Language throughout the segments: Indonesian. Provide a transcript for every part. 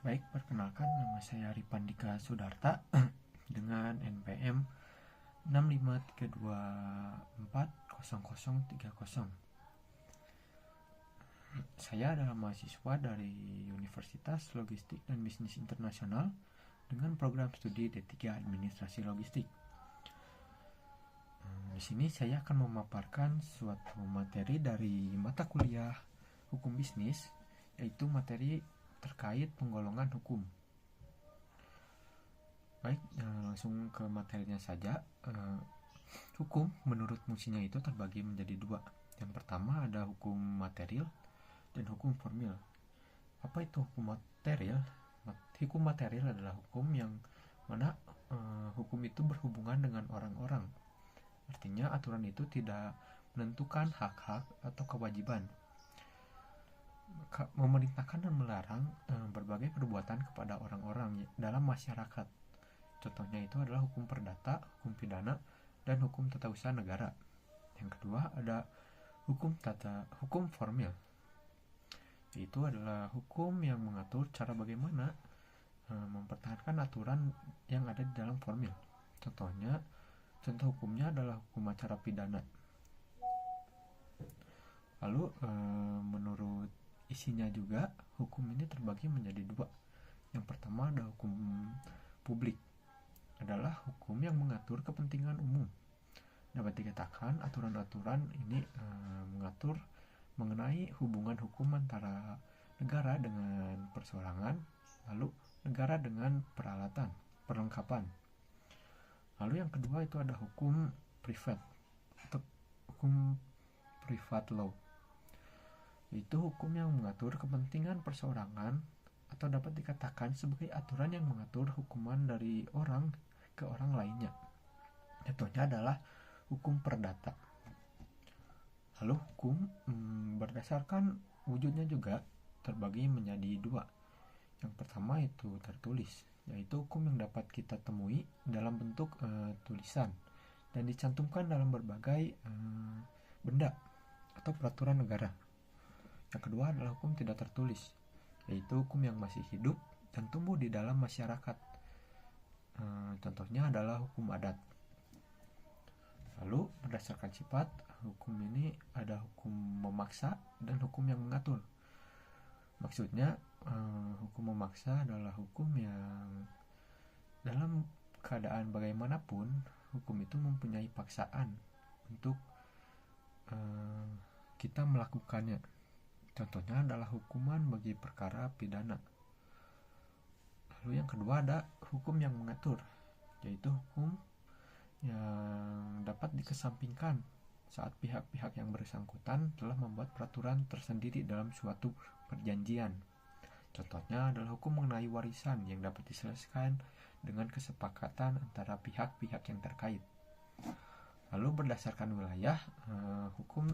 Baik, perkenalkan nama saya Ripandika Sudarta dengan NPM 653240030. Saya adalah mahasiswa dari Universitas Logistik dan Bisnis Internasional dengan program studi D3 Administrasi Logistik. Di sini saya akan memaparkan suatu materi dari mata kuliah Hukum Bisnis, yaitu materi terkait penggolongan hukum. Baik, langsung ke materinya saja. Hukum menurut fungsinya itu terbagi menjadi dua. Yang pertama ada hukum material dan hukum formil. Apa itu hukum material? Hukum material adalah hukum yang mana hukum itu berhubungan dengan orang-orang. Artinya aturan itu tidak menentukan hak-hak atau kewajiban, memerintahkan dan melarang berbagai perbuatan kepada orang-orang dalam masyarakat. Contohnya itu adalah hukum perdata, hukum pidana, dan hukum tata usaha negara. Yang kedua ada hukum formil, yaitu adalah hukum yang mengatur cara bagaimana mempertahankan aturan yang ada di dalam formil. Contoh hukumnya adalah hukum acara pidana. Lalu menurut isinya juga, hukum ini terbagi menjadi dua. Yang pertama ada hukum publik, adalah hukum yang mengatur kepentingan umum. Dapat dikatakan aturan-aturan ini mengatur mengenai hubungan hukum antara negara dengan perseorangan, lalu negara dengan perlengkapan. Lalu yang kedua itu ada hukum privat atau hukum private law. Itu hukum yang mengatur kepentingan perseorangan atau dapat dikatakan sebagai aturan yang mengatur hukuman dari orang ke orang lainnya. Contohnya adalah hukum perdata. Lalu hukum berdasarkan wujudnya juga terbagi menjadi dua. Yang pertama itu tertulis, yaitu hukum yang dapat kita temui dalam bentuk tulisan dan dicantumkan dalam berbagai benda atau peraturan negara. Yang kedua adalah hukum tidak tertulis, yaitu hukum yang masih hidup dan tumbuh di dalam masyarakat. Contohnya adalah hukum adat. Lalu berdasarkan sifat, hukum ini ada hukum memaksa dan hukum yang mengatur. Maksudnya hukum memaksa adalah hukum yang dalam keadaan bagaimanapun hukum itu mempunyai paksaan untuk kita melakukannya. Contohnya adalah hukuman bagi perkara pidana. Lalu yang kedua ada hukum yang mengatur, yaitu hukum yang dapat dikesampingkan saat pihak-pihak yang bersangkutan telah membuat peraturan tersendiri dalam suatu perjanjian. Contohnya adalah hukum mengenai warisan yang dapat diselesaikan dengan kesepakatan antara pihak-pihak yang terkait. Lalu berdasarkan wilayah, hukum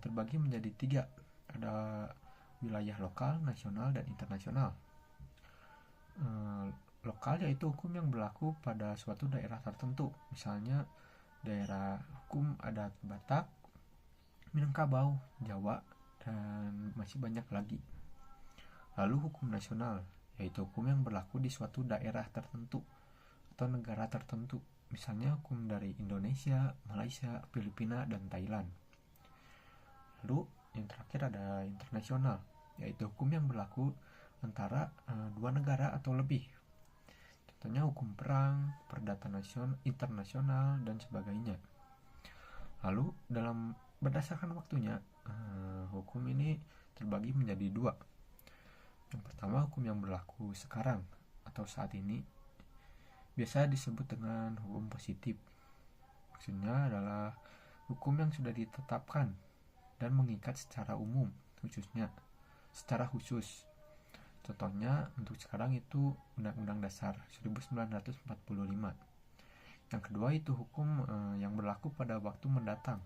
terbagi menjadi tiga. Ada wilayah lokal, nasional, dan internasional. Lokal yaitu hukum yang berlaku pada suatu daerah tertentu, misalnya daerah hukum adat Batak, Minangkabau, Jawa, dan masih banyak lagi. Lalu hukum nasional yaitu hukum yang berlaku di suatu daerah tertentu atau negara tertentu, misalnya hukum dari Indonesia, Malaysia, Filipina, dan Thailand. Lalu yang terakhir ada internasional, yaitu hukum yang berlaku antara dua negara atau lebih. Contohnya hukum perang, perdata internasional, dan sebagainya. Lalu berdasarkan waktunya, hukum ini terbagi menjadi dua. Yang pertama hukum yang berlaku sekarang atau saat ini, biasa disebut dengan hukum positif. Maksudnya adalah hukum yang sudah ditetapkan dan mengikat secara umum, secara khusus. Contohnya untuk sekarang itu Undang-Undang Dasar 1945. Yang kedua itu hukum yang berlaku pada waktu mendatang,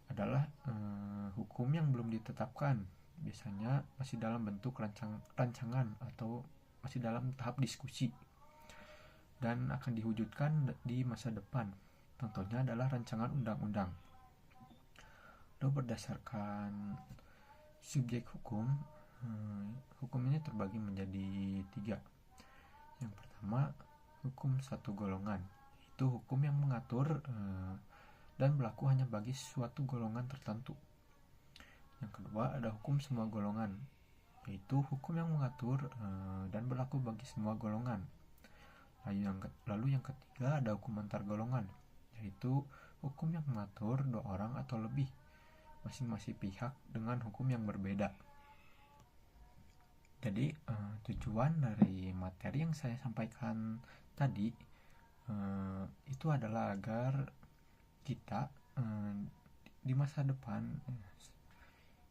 adalah hukum yang belum ditetapkan, biasanya masih dalam bentuk rancangan atau masih dalam tahap diskusi dan akan diwujudkan di masa depan. Contohnya adalah rancangan undang-undang. Lalu berdasarkan subjek hukum, Hukum ini terbagi menjadi 3. Yang pertama, hukum satu golongan, itu hukum yang mengatur dan berlaku hanya bagi suatu golongan tertentu. Yang kedua, ada hukum semua golongan, yaitu hukum yang mengatur dan berlaku bagi semua golongan. Lalu yang ketiga, ada hukum antar golongan, yaitu hukum yang mengatur 2 orang atau lebih, masing-masing pihak dengan hukum yang berbeda. Jadi tujuan dari materi yang saya sampaikan tadi itu adalah agar kita di masa depan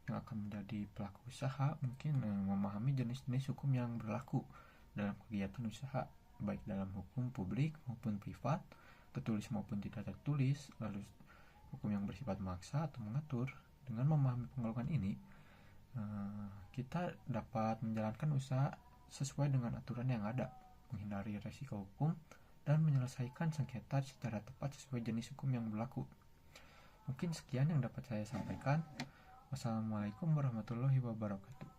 yang akan menjadi pelaku usaha mungkin memahami jenis-jenis hukum yang berlaku dalam kegiatan usaha, baik dalam hukum publik maupun privat, tertulis maupun tidak tertulis. Lalu hukum yang bersifat memaksa atau mengatur. Dengan memahami penggolongan ini, kita dapat menjalankan usaha sesuai dengan aturan yang ada, menghindari resiko hukum, dan menyelesaikan sengketa secara tepat sesuai jenis hukum yang berlaku. Mungkin sekian yang dapat saya sampaikan. Wassalamualaikum warahmatullahi wabarakatuh.